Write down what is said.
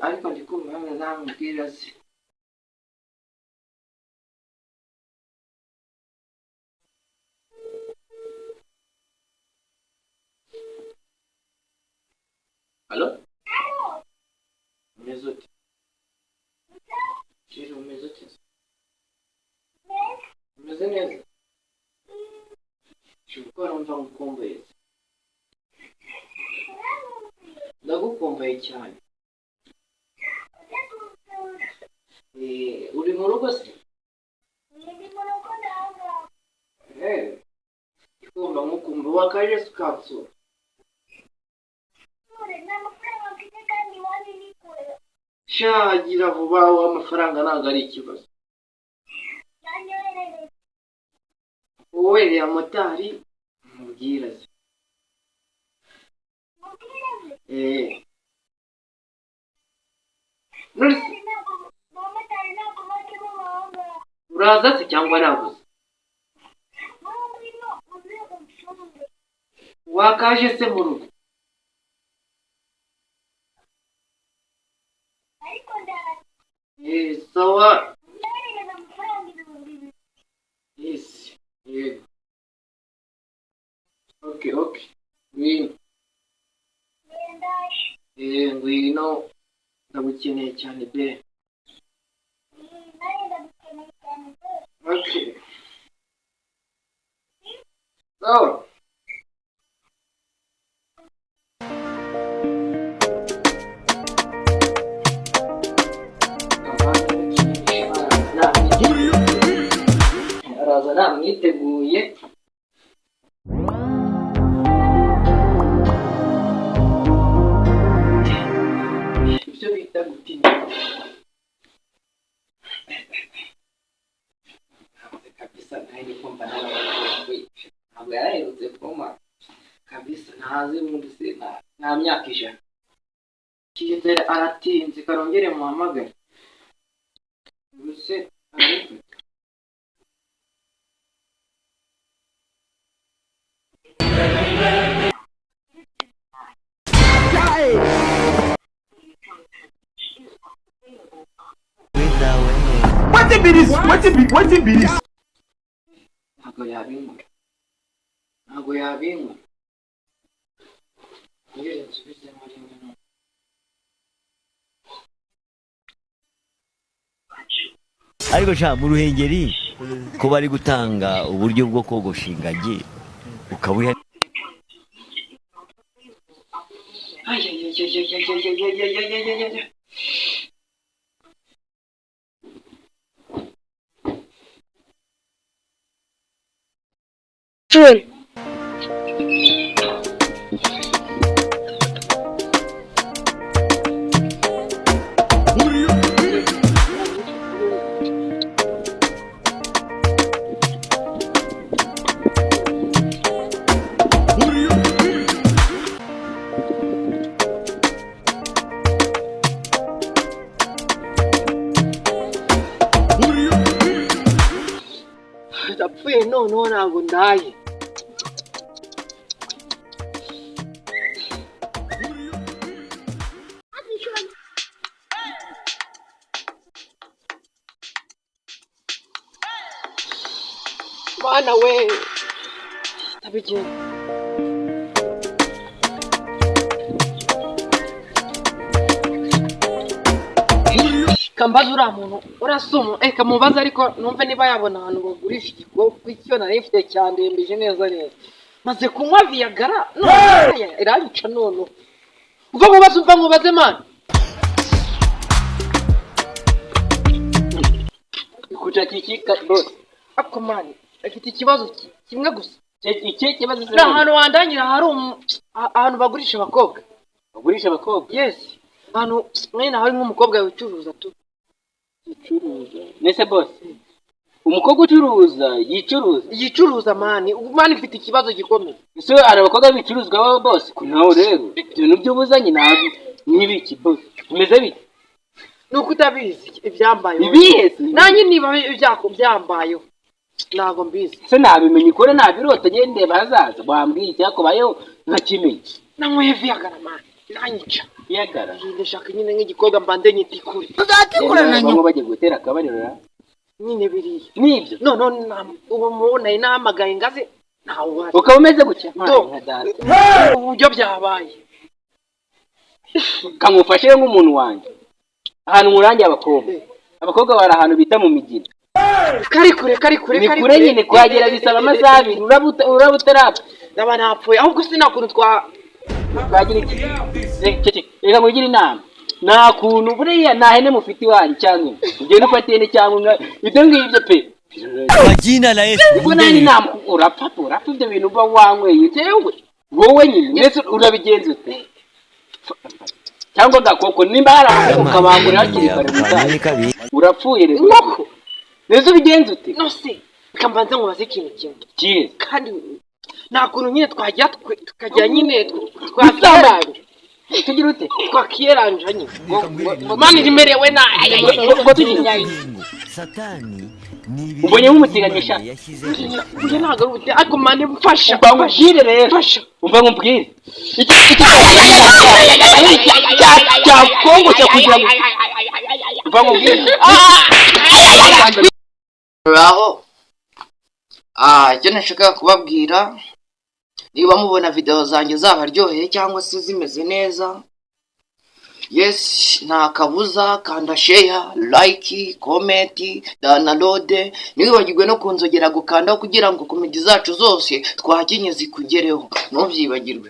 ariko ndi kumva namubwira se. Allo? Umeze ute? Shiri umeze ute? Umeze neza? Shukora umva ngukumbuye. Ndagukumbuye cyane. Uri mu rugo se? Kumva ngukumbuye wakaje sukansura. Shagira vuba amafaranga ntabwo ari ikibazo. Wowe ya motari mubwira se. Uraza se cyangwa nabuze? Wakaje se mu rugo? Sawa. Yes. Yego. Okay. Ngwino. Ngwino. Ndagukeneye cyane be. Okay. So. Araza namwiteguye. Ibyo bita gutinda. Kabisa ntaye kumva n'abandi. Ntabwo yarahirutse koma. Kabisa ntazi umuntu se nta myaka ijana. Kigeze aratinze karongere muhamagare. Ubuse ariko What be this? ntabwo yabinkura. Ngeze nsubize muri mwe. ariko sha mu Ruhengeri ko bari gutanga uburyo bwo kogosha ingagi ukabuha Ndapfuye noneho ntabwo ndaye. Bana we tabigenda. Kambaza uriya muntu urasoma kamubaza ariko numve niba yabona ahantu bagurisha igikoko icyo narifite cyandembeje neza maze kunywa viagara none iranyica none uva mubaze man kuja kikika boss ako man afite ikibazo kimwe gusa iki kibazo se ahantu wandangira hari ahantu bagurisha abakobwa yes ahantu mwene hari nk'umukobwa wicuruza tu Nese boss umukobwa yicuruza mani mfite ikibazo gikomeye ese ari abakobwa bicuruzwa baba boss kunaho rero ibintu by'ubuzanye nabi n'ibiki boss umeze bite nuko utabizi ibyambayeho ibihese nanjye niba byambayeho ntago mbizi se nabimenye ikore nabirota ngende bazaza bambwiye icyakubayeho ntakimenye namwe viagara mani nanyica Yagara. ndashaka nyine nk'igikobwa mbande nyitikure Uzatekurana nyuma. Bamwe bagiye gutera akabariro. nyine biriya Nibyo. none ubu mubona inahamagaye ngaze ntawe uhari Ukaba umeze gutya. uburyo byabaye Kamufashe nk'umuntu wanjye. Ahantu murangiye abakobwa. Abakobwa bari ahantu bita mu migina. kari kure Ni kure nyine kuhagera bisaba amasaha abiri. Urabutarapfa. ndaba napfuye ahubwo sinakuntu Twagira iki? Reka mugire inama. Nta kuntu buriya nta hene mufite iwanyu cyangwa ugenda ufata ihene cyangwa ibyo ngibyo pe. Kwa jina la Yesu. Ubwo nani inama urapfa ibyo bintu uba wanyweye tewe. Wowe nyine ndetse urabigenza ute? Cyangwa gakoko nimba haraho ukabangura hakiri kare mutaye. Urapfuye rero. inkoko Neza ubigenza ute? nose kambanza nkubaze ikintu kimwe Kiye. kandi nta kuntu nyine twajya tukajya nyine twakiranje Tugira ute? twakiranje nyine mani rimerewe na Satani ni Ubonye nk'umutiganyisha. njye ntabwo ari ubute ariko mani mfasha Umva nkubwire rero. mfasha Umva nkubwire. Cyakongotse kugira ngo umva nkubwire. Aho icyo nashakaga kubabwira, niba mubona video zanjye zabaryoheye cyangwa se zimeze neza, yes nta kabuza kanda share, like, comment, download, ntiwibagirwe no kunzogera gukandaho kugira ngo komedi zacu zose twakinye zikugereho, ntubyibagirwe.